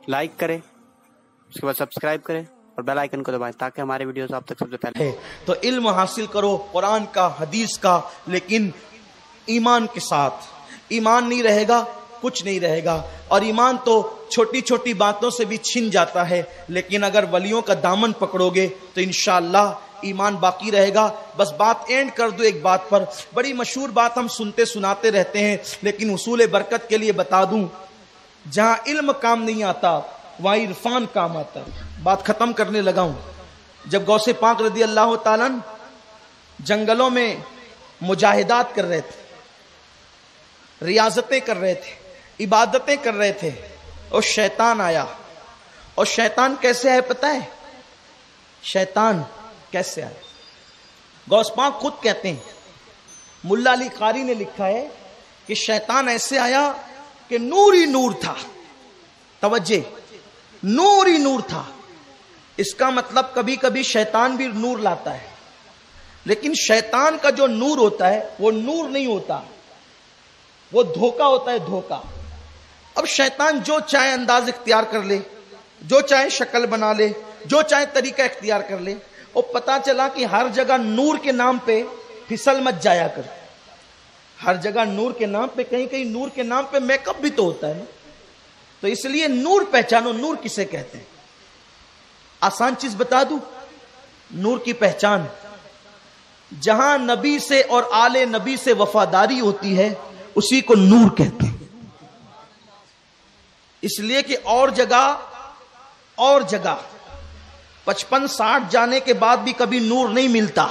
Like करें, उसके बाद सब्सक्राइब करें और बेल आइकन को दबाएं ताकि हमारे वीडियोस आप तक सबसे पहले। तो इल्म हासिल करो कुरान का, हदीस का, लेकिन ईमान के साथ। ईमान नहीं रहेगा कुछ नहीं रहेगा। और ईमान तो छोटी छोटी बातों से भी छिन जाता है, लेकिन अगर वलियों का दामन पकड़ोगे तो इंशाअल्लाह ईमान बाकी रहेगा। बस बात एंड कर दो एक बात पर, बड़ी मशहूर बात हम सुनते सुनाते रहते हैं, लेकिन उसूल बरकत के लिए बता दूं, जहां इल्म काम नहीं आता वहां इरफान काम आता। बात खत्म करने लगा हूं। जब गौसे पाक रदी अल्लाह ताला जंगलों में मुजाहिदात कर रहे थे, रियाजतें कर रहे थे, इबादतें कर रहे थे, और शैतान आया। और शैतान कैसे आया पता है? शैतान कैसे आया? गौस पाक खुद कहते हैं, मुल्ला अली कारी ने लिखा है कि शैतान ऐसे आया कि नूर ही नूर था। तवज्जे, नूर ही नूर था। इसका मतलब कभी कभी शैतान भी नूर लाता है, लेकिन शैतान का जो नूर होता है वो नूर नहीं होता, वो धोखा होता है, धोखा। अब शैतान जो चाहे अंदाज इख्तियार कर ले, जो चाहे शक्ल बना ले, जो चाहे तरीका इख्तियार कर ले। और पता चला कि हर जगह नूर के नाम पे फिसल मत जाया कर। हर जगह नूर के नाम पे, कहीं कहीं नूर के नाम पे मेकअप भी तो होता है ना। तो इसलिए नूर पहचानो, नूर किसे कहते हैं। आसान चीज बता दूं, नूर की पहचान, जहां नबी से और आले नबी से वफादारी होती है उसी को नूर कहते हैं। इसलिए कि और जगह 55-60 जाने के बाद भी कभी नूर नहीं मिलता।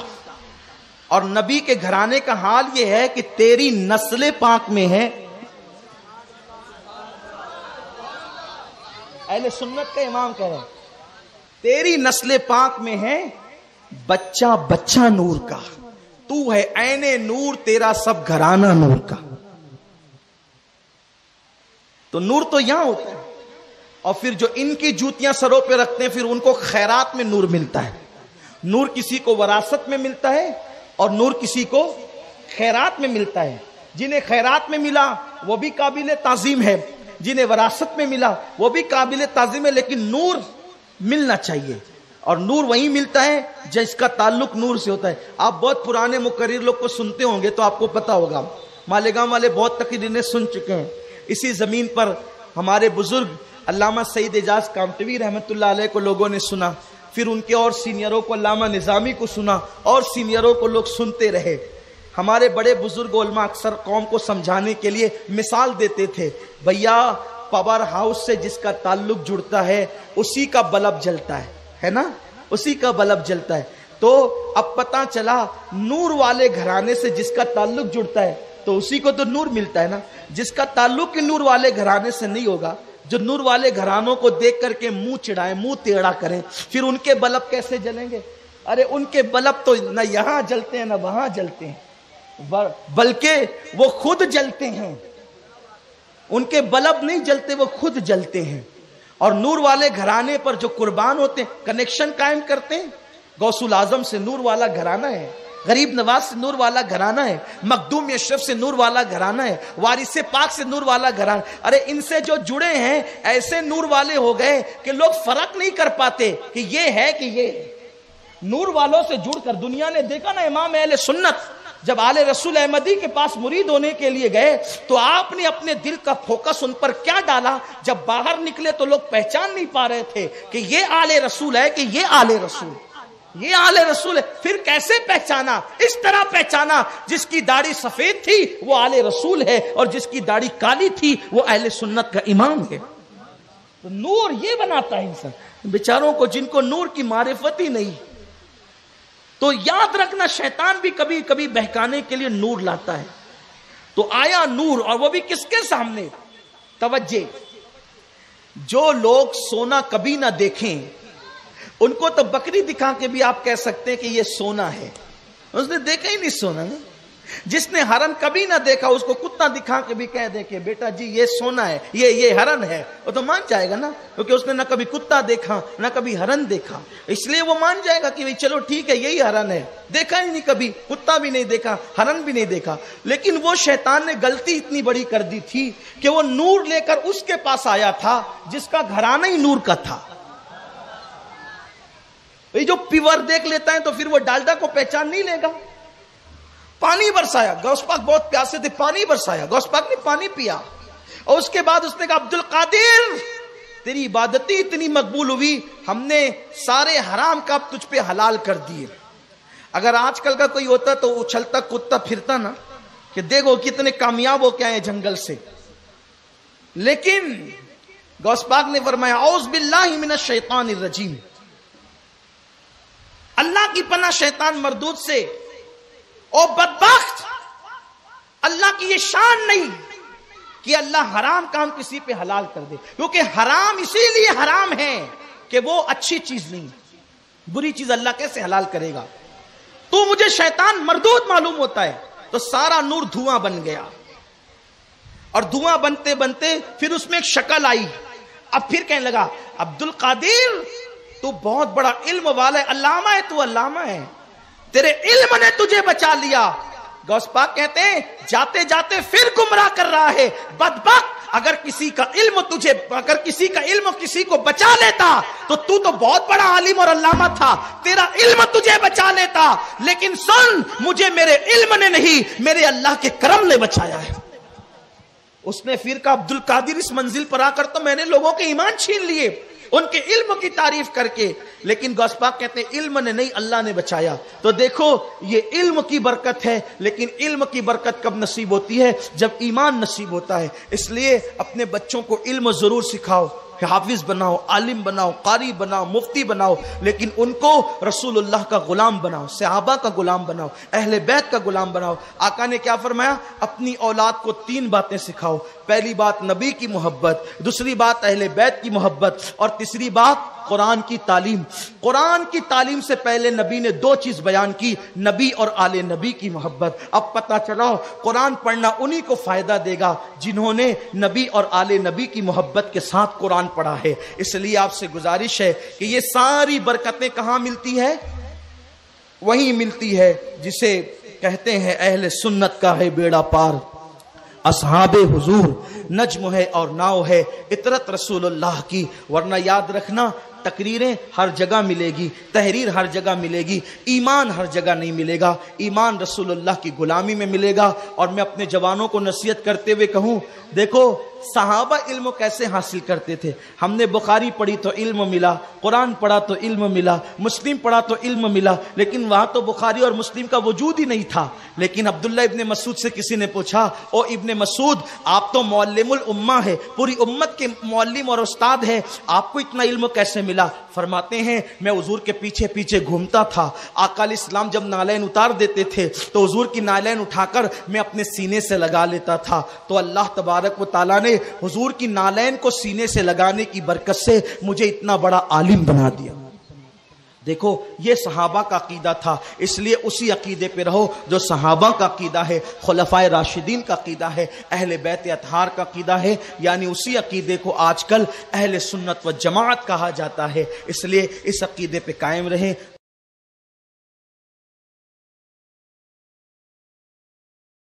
और नबी के घराने का हाल यह है कि तेरी नस्ले पाक में है। अहले सुन्नत का इमाम कह रहे हैं, तेरी नस्ले पाक में है बच्चा बच्चा नूर का। तू है ऐने नूर, तेरा सब घराना नूर का। तो नूर तो यहां होता है। और फिर जो इनकी जूतियां सरों पे रखते हैं, फिर उनको खैरात में नूर मिलता है। नूर किसी को वरासत में मिलता है और नूर किसी को खैरात में मिलता है। जिन्हें खैरात में मिला वो भी काबिल ताजीम है, जिन्हें वरासत में मिला वो भी काबिल ताजीम है, लेकिन नूर मिलना चाहिए। और नूर वहीं मिलता है जिसका ताल्लुक नूर से होता है। आप बहुत पुराने मुकर्रिर लोग को सुनते होंगे तो आपको पता होगा, मालेगांव वाले बहुत तकरीरें सुन चुके हैं। इसी जमीन पर हमारे बुजुर्ग अल्लामा सईद एजाज कामटवी रहमतुल्लाह अलैह को लोगों ने सुना, फिर उनके और सीनियरों को, अल्लामा निजामी को सुना, और सीनियरों को लोग सुनते रहे। हमारे बड़े बुजुर्ग उलमा अक्सर कौम को समझाने के लिए मिसाल देते थे, भैया पावर हाउस से जिसका ताल्लुक जुड़ता है उसी का बल्ब जलता है ना, उसी का बल्ब जलता है। तो अब पता चला नूर वाले घराने से जिसका ताल्लुक जुड़ता है तो उसी को तो नूर मिलता है ना। जिसका ताल्लुक ही नूर वाले घराने से नहीं होगा, जो नूर वाले घरानों को देख करके मुंह चिढ़ाए, मुंह टेढ़ा करें, फिर उनके बल्ब कैसे जलेंगे? अरे उनके बल्ब तो न यहां जलते हैं न वहां जलते हैं, बल्कि वो खुद जलते हैं। उनके बल्ब नहीं जलते, वो खुद जलते हैं। और नूर वाले घराने पर जो कुर्बान होते हैं, कनेक्शन कायम करते हैं। गौसुल आजम से नूर वाला घराना है, गरीब नवाज से नूर वाला घराना है, मखदूम अशरफ से नूर वाला घराना है, वारिसे पाक से नूर वाला घराना। अरे इनसे जो जुड़े हैं ऐसे नूर वाले हो गए कि लोग फर्क नहीं कर पाते कि ये है कि ये है। नूर वालों से जुड़कर दुनिया ने देखा ना, इमाम अहले सुन्नत जब आले रसूल अहमदी के पास मुरीद होने के लिए गए तो आपने अपने दिल का फोकस उन पर क्या डाला? जब बाहर निकले तो लोग पहचान नहीं पा रहे थे कि ये आले रसूल है, कि ये आले रसूल, ये आले रसूल है। फिर कैसे पहचाना? इस तरह पहचाना, जिसकी दाढ़ी सफेद थी वो आले रसूल है, और जिसकी दाढ़ी काली थी वो अहले सुन्नत का इमाम है। तो नूर ये बनाता है इंसान, बेचारों को जिनको नूर की मारिफत ही नहीं। तो याद रखना, शैतान भी कभी कभी बहकाने के लिए नूर लाता है। तो आया नूर, और वो भी किसके सामने? तवज्जे, जो लोग सोना कभी ना देखें उनको तो बकरी दिखा के भी आप कह सकते हैं कि ये सोना है। उसने देखा ही नहीं सोना ना। جس نے ہرن کبھی نہ دیکھا اس کو کتا دکھا کے بھی کہہ دے کہ بیٹا جی یہ سونا ہے، یہ ہرن ہے، وہ تو مان جائے گا نا، کیونکہ اس نے نہ کبھی کتا دیکھا نہ کبھی ہرن دیکھا، اس لیے وہ مان جائے گا کہ چلو ٹھیک ہے یہی ہرن ہے، دیکھا ہی نہیں کبھی، کتا بھی نہیں دیکھا، ہرن بھی نہیں دیکھا۔ لیکن وہ شیطان نے غلطی اتنی بڑی کر دی تھی کہ وہ نور لے کر اس کے پاس آیا تھا جس کا گھرانہ ہی نور کا تھا۔ یہ جو پیور دیکھ لیتا ہے تو پھر وہ ڈالڈا کو پہچان نہیں لے گا۔ پانی برسایا، غوث پاک بہت پیاسے تھے، پانی برسایا، غوث پاک نے پانی پیا، اور اس کے بعد اس نے کہا عبد القادر تیری عبادتیں اتنی مقبول ہوئی، ہم نے سارے حرام کا اب تجھ پہ حلال کر دیے۔ اگر آج کل کا کوئی ہوتا تو اچھلتا کودتا پھرتا نا کہ دیکھو کتنے کامیاب ہو کے آئے جنگل سے، لیکن غوث پاک نے فرمایا اعوذ باللہ من الشیطان الرجیم، اللہ کی پناہ شیطان مردود سے۔ او بدبخت، اللہ کی یہ شان نہیں کہ اللہ حرام کام کسی پہ حلال کر دے، کیونکہ حرام اسی لیے حرام ہے کہ وہ اچھی چیز نہیں، بری چیز اللہ کیسے حلال کرے گا؟ تو مجھے شیطان مردود معلوم ہوتا ہے۔ تو سارا نور دھواں بن گیا، اور دھواں بنتے بنتے پھر اس میں ایک شکل آئی۔ اب پھر کہنے لگا عبد القادر تو بہت بڑا علم والا ہے، علامہ ہے، تو علامہ ہے، تیرے علم نے تجھے بچا لیا۔ غوث پاک کہتے ہیں جاتے جاتے پھر گمراہ کر رہا ہے، بدبخت، اگر کسی کا علم کسی کو بچا لیتا تو بہت بڑا عالم اور علامہ تھا، تیرا علم تجھے بچا لیتا، لیکن سن، مجھے میرے علم نے نہیں، میرے اللہ کے کرم نے بچایا ہے۔ اس نے پھر کہا عبد القادر اس منزل پر آ کر تو میں نے لوگوں کے ایمان چھین لیے ان کے علم کی تعریف کر کے، لیکن غوث پاک کہتے ہیں علم نے نہیں، اللہ نے بچایا۔ تو دیکھو یہ علم کی برکت ہے، لیکن علم کی برکت کب نصیب ہوتی ہے؟ جب ایمان نصیب ہوتا ہے۔ اس لیے اپنے بچوں کو علم ضرور سکھاؤ، حافظ بناؤ، عالم بناؤ، قاری بناؤ، مفتی بناؤ، لیکن ان کو رسول اللہ کا غلام بناؤ، صحابہ کا غلام بناؤ، اہل بیت کا غلام بناؤ۔ آقا نے کیا فرمایا؟ اپنی اولاد کو 3 باتیں سکھاؤ۔ پہلی بات نبی کی محبت، دوسری بات اہل بیت کی محبت، اور تیسری بات قرآن کی تعلیم۔ قرآن کی تعلیم سے پہلے نبی نے 2 چیز بیان کی، نبی اور آل نبی کی محبت۔ اب پتہ چلا قرآن پڑھنا انہی کو فائدہ دے گا جنہوں نے نبی اور آل نبی کی محبت کے ساتھ قرآن پڑھا ہے۔ اس لیے آپ سے گزارش ہے کہ یہ ساری برکتیں کہاں ملتی ہے؟ وہیں ملتی ہے جسے کہتے ہیں اہل سنت کا ہے بیڑا پار، اصحاب حضور نجم ہے اور ناؤ ہے، اطرت رسول اللہ کی۔ ورنہ یاد رکھنا تقریریں ہر جگہ ملے گی، تحریر ہر جگہ ملے گی، ایمان ہر جگہ نہیں ملے گا۔ ایمان رسول اللہ کی غلامی میں ملے گا۔ اور میں اپنے جوانوں کو نصیحت کرتے ہوئے کہوں، دیکھو صحابہ علم کیسے حاصل کرتے تھے؟ ہم نے بخاری پڑھی تو علم ملا، قرآن پڑھا تو علم ملا، مسلم پڑھا تو علم ملا، لیکن وہاں تو بخاری اور مسلم کا وجود ہی نہیں تھا۔ لیکن عبداللہ ابن مسعود سے کسی نے پوچھا، او ابن مسعود آپ تو معلم الامہ ہے، پوری امت کے معلم اور استاد ہے، آپ کو اتنا علم کیسے ملا؟ فرماتے ہیں میں حضور کے پیچھے پیچھے گھومتا تھا، آقا علیہ السلام جب نالین اتار دیتے تھے تو حضور کی نالین اٹھا کر میں اپنے سینے سے لگا لیتا تھا، تو اللہ تبارک و تعالیٰ نے حضور کی نالین کو سینے سے لگانے کی برکت سے مجھے اتنا بڑا عالم بنا دیا۔ دیکھو یہ صحابہ کا عقیدہ تھا، اس لیے اسی عقیدے پہ رہو جو صحابہ کا عقیدہ ہے، خلفائے راشدین کا عقیدہ ہے، اہل بیت اطہار کا عقیدہ ہے، یعنی اسی عقیدے کو آج کل اہل سنت و جماعت کہا جاتا ہے۔ اس لیے اس عقیدے پہ قائم رہیں۔